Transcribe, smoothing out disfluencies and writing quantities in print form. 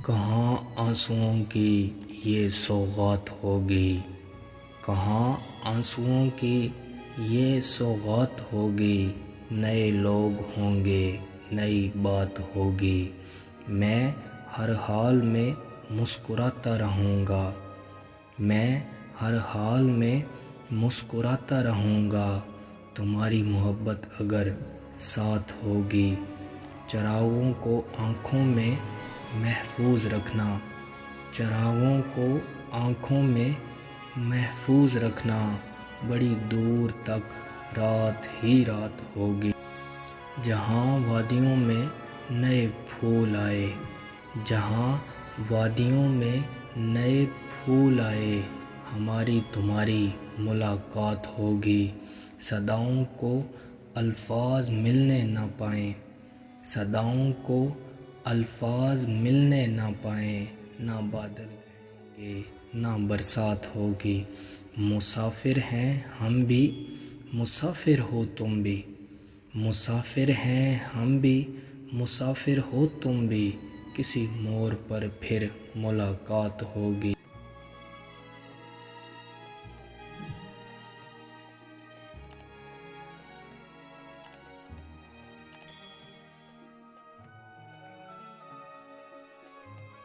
کہاں آنسوؤں کی یہ سوغات ہوگی، کہاں آنسوؤں کی یہ سوغات ہوگی، نئے لوگ ہوں گے نئی بات ہوگی، میں ہر حال میں مسکراتا رہوں گا، میں ہر حال میں مسکراتا رہوں گا، تمہاری محبت اگر ساتھ ہوگی، چراغوں کو آنکھوں میں محفوظ رکھنا، چراغوں کو آنکھوں میں محفوظ رکھنا، بڑی دور تک رات ہی رات ہوگی، جہاں وادیوں میں نئے پھول آئے، جہاں وادیوں میں نئے پھول آئے، ہماری تمہاری ملاقات ہوگی، صداؤں کو الفاظ ملنے نہ پائیں، صداؤں کو الفاظ ملنے نہ پائیں، نہ بادل گریں گے نہ برسات ہوگی، مسافر ہیں ہم بھی مسافر ہو تم بھی، مسافر ہیں ہم بھی مسافر ہو تم بھی، کسی موڑ پر پھر ملاقات ہوگی۔